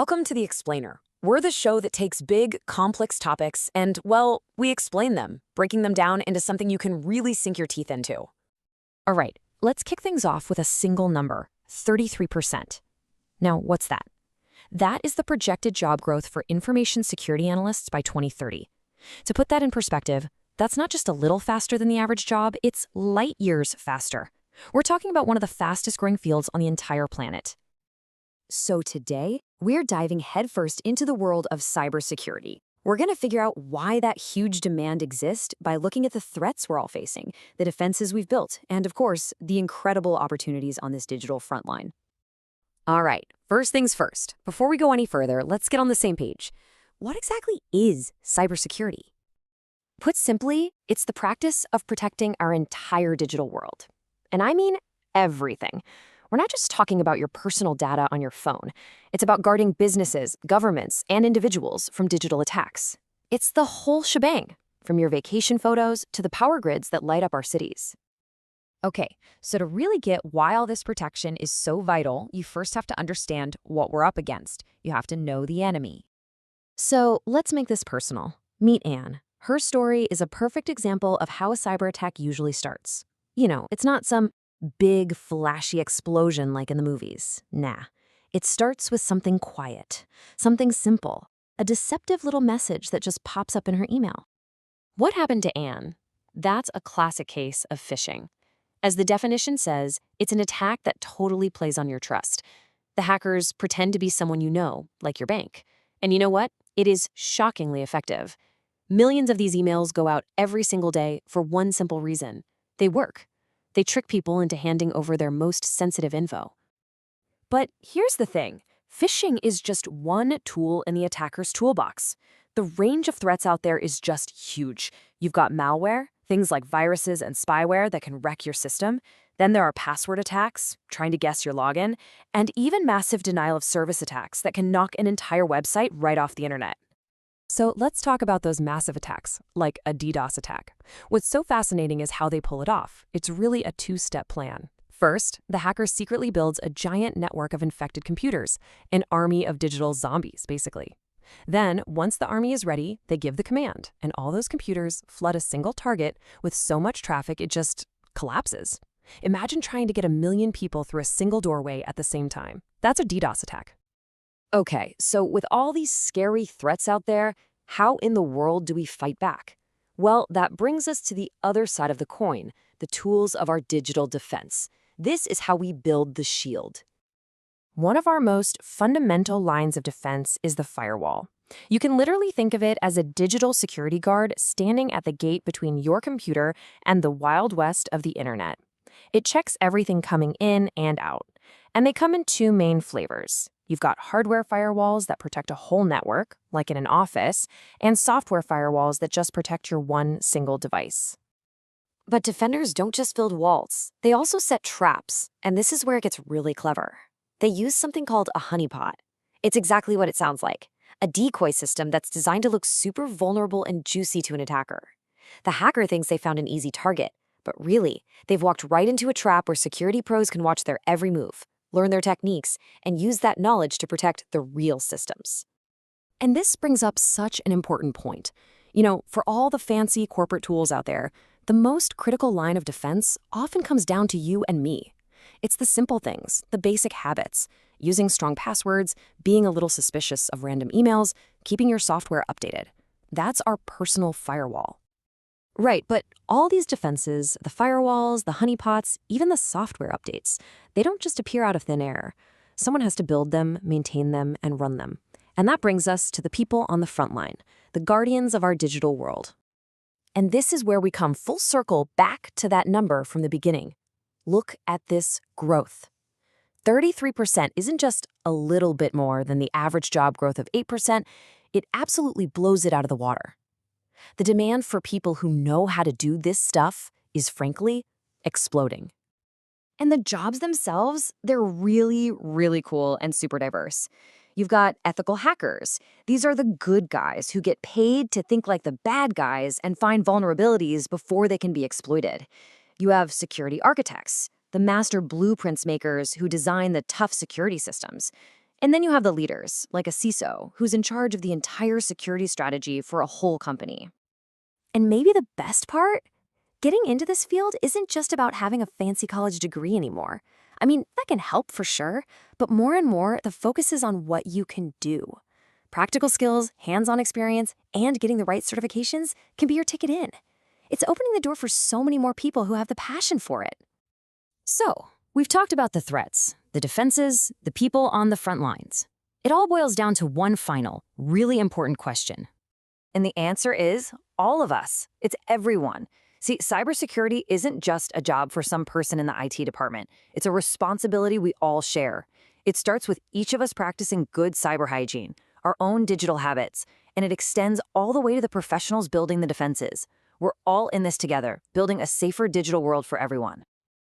Welcome to The Explainer. We're the show that takes big, complex topics and, well, we explain them, breaking them down into something you can really sink your teeth into. All right, let's kick things off with a single number, 33%. Now, what's that? That is the projected job growth for information security analysts by 2030. To put that in perspective, that's not just a little faster than the average job, it's light years faster. We're talking about one of the fastest growing fields on the entire planet. So today, we're diving headfirst into the world of cybersecurity. We're going to figure out why that huge demand exists by looking at the threats we're all facing, the defenses we've built, and of course, the incredible opportunities on this digital frontline. All right, first things first. Before we go any further, let's get on the same page. What exactly is cybersecurity? Put simply, it's the practice of protecting our entire digital world. And I mean everything. We're not just talking about your personal data on your phone. It's about guarding businesses, governments, and individuals from digital attacks. It's the whole shebang, from your vacation photos to the power grids that light up our cities. Okay, so to really get why all this protection is so vital, you first have to understand what we're up against. You have to know the enemy. So let's make this personal. Meet Anne. Her story is a perfect example of how a cyber attack usually starts. You know, it's not some big, flashy explosion like in the movies. Nah. It starts with something quiet, something simple, a deceptive little message that just pops up in her email. What happened to Anne? That's a classic case of phishing. As the definition says, it's an attack that totally plays on your trust. The hackers pretend to be someone you know, like your bank. And you know what? It is shockingly effective. Millions of these emails go out every single day for one simple reason. They work. They trick people into handing over their most sensitive info. But here's the thing. Phishing is just one tool in the attacker's toolbox. The range of threats out there is just huge. You've got malware, things like viruses and spyware that can wreck your system. Then there are password attacks, trying to guess your login, and even massive denial-of-service attacks that can knock an entire website right off the internet. So let's talk about those massive attacks, like a DDoS attack. What's so fascinating is how they pull it off. It's really a two-step plan. First, the hacker secretly builds a giant network of infected computers, an army of digital zombies, basically. Then, once the army is ready, they give the command, and all those computers flood a single target with so much traffic it just collapses. Imagine trying to get 1 million people through a single doorway at the same time. That's a DDoS attack. Okay, so with all these scary threats out there, how in the world do we fight back? Well, that brings us to the other side of the coin, the tools of our digital defense. This is how we build the shield. One of our most fundamental lines of defense is the firewall. You can literally think of it as a digital security guard standing at the gate between your computer and the wild west of the internet. It checks everything coming in and out. And they come in two main flavors. You've got hardware firewalls that protect a whole network, like in an office, and software firewalls that just protect your one single device. But defenders don't just build walls. They also set traps, and this is where it gets really clever. They use something called a honeypot. It's exactly what it sounds like, a decoy system that's designed to look super vulnerable and juicy to an attacker. The hacker thinks they found an easy target, but really, they've walked right into a trap where security pros can watch their every move, learn their techniques, and use that knowledge to protect the real systems. And this brings up such an important point. You know, for all the fancy corporate tools out there, the most critical line of defense often comes down to you and me. It's the simple things, the basic habits, using strong passwords, being a little suspicious of random emails, keeping your software updated. That's our personal firewall. Right, but all these defenses, the firewalls, the honeypots, even the software updates, they don't just appear out of thin air. Someone has to build them, maintain them, and run them. And that brings us to the people on the front line, the guardians of our digital world. And this is where we come full circle back to that number from the beginning. Look at this growth. 33% isn't just a little bit more than the average job growth of 8%, it absolutely blows it out of the water. The demand for people who know how to do this stuff is, frankly, exploding. And the jobs themselves, they're really, really cool and super diverse. You've got ethical hackers. These are the good guys who get paid to think like the bad guys and find vulnerabilities before they can be exploited. You have security architects, the master blueprints makers who design the tough security systems. And then you have the leaders, like a CISO, who's in charge of the entire security strategy for a whole company. And maybe the best part? Getting into this field isn't just about having a fancy college degree anymore. I mean, that can help for sure, but more and more, the focus is on what you can do. Practical skills, hands-on experience, and getting the right certifications can be your ticket in. It's opening the door for so many more people who have the passion for it. So, we've talked about the threats, the defenses, the people on the front lines. It all boils down to one final, really important question. And the answer is all of us. It's everyone. See, cybersecurity isn't just a job for some person in the IT department. It's a responsibility we all share. It starts with each of us practicing good cyber hygiene, our own digital habits, and it extends all the way to the professionals building the defenses. We're all in this together, building a safer digital world for everyone.